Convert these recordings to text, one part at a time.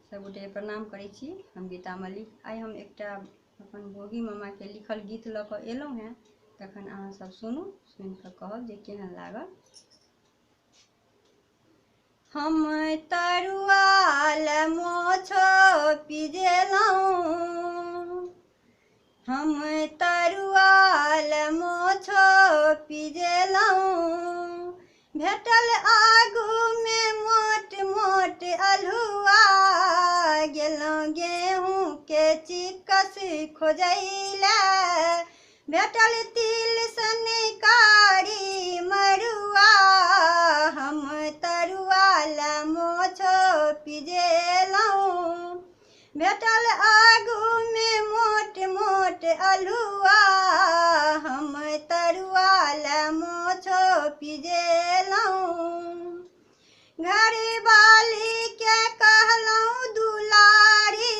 सबगोटे प्रणाम करै छी। हम गीता मलिक। आइ हम एकटा अपन भोगी मामा के लिखल गीत लऽ कऽ एलहुँ हैं। तखन अहाँ सब सुनू, सुनि कऽ कहब जे केहन लागल। हम तरुआल मोछो पिजेलहुँ, हम तरुआल मोछो पिजेलहुँ। भेटल आगू में मोट मोट अल्हुआ, गेलहुँ गेहूँ के चिक्कस खोजैले। भेटल तिल सनकारी मरुआ, हम तरुआल मोछो पिजेलहुँ। भेटल आगू में मोट मोट अल्हुआ, हम तरुआल मोछो पिजेलहुँ। घर वाली के कहलहुँ दुलारी,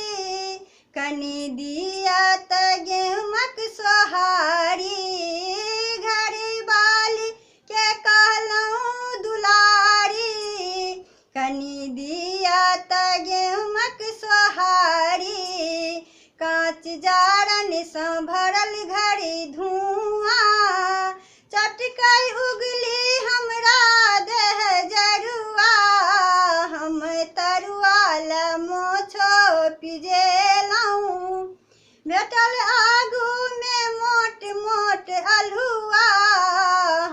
कनी दिया त गेहूँक सोहारी। घर वाली के कहलहुँ दुलारी, कनी दिया त गेहूँक सोहारी। कांच जारन सँ भरल घड़ी धुआं, चटकै उगली हमरा देह जरुआ। हम तरुआल मोछो पिजेलहुँ। भेटल आगू में मोट मोट अल्हुआ,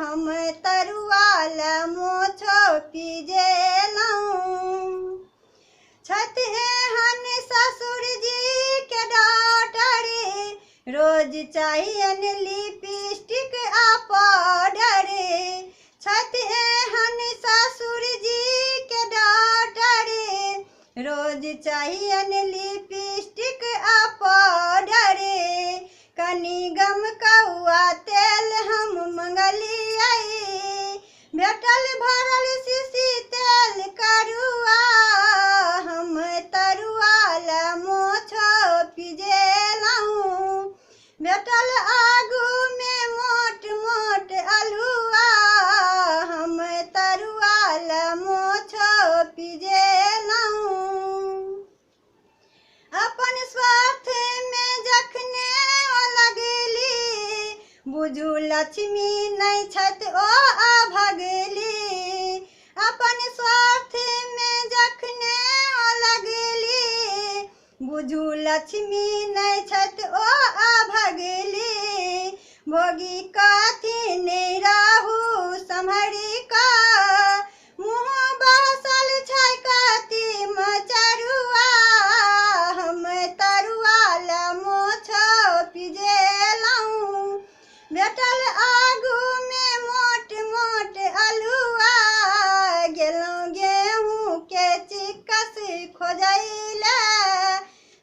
हम तरुआल मोछो पिजेलहुँ। छथि एहन ससुर जी के डॉक्टर, रोज चाहियन लिपस्टिक आ पाउडर। छथि एहन ससुर जी के डॉक्टर, रोज चाहियन लिपस्टिक आ पाउडर। कनी गमकौआ तेल हम मंगलियै, भेटल भरल शीशी तेल करुआ। हम तरुआल मोछो पिजेलहुँ। भेटल आगू में मोट मोट अल्हुआ, हम तरुआल मोछो पिजेलहुँ। अपन स्वार्थ में जखने ओ लगली, बुझू लक्ष्मी नहीं छथि ओ अभगली। अपन स्वार्थ में जखने ओ लगली, बुझू लक्ष्मी नहीं छथि ओ अभगली। भोगी कहथिन रहू सम्हरि कऽ, मुँह बहसल छै कथी मचरुआ। हम तरुआल मोछो पिजेलहुँ। भेटल आगू में मोट मोट अल्हुआ, गेलहुँ गेहूँ के चिक्कस खोजैले।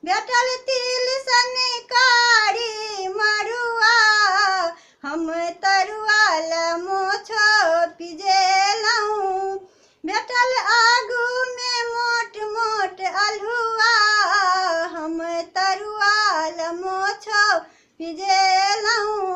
भेटल तिल सनकारी मरुआ, हम तरुआल मोछो पिजेलहुँ। भेटल आगू में मोट मोट अल्हुआ, हम तरुआल मोछो पिजेलहुँ।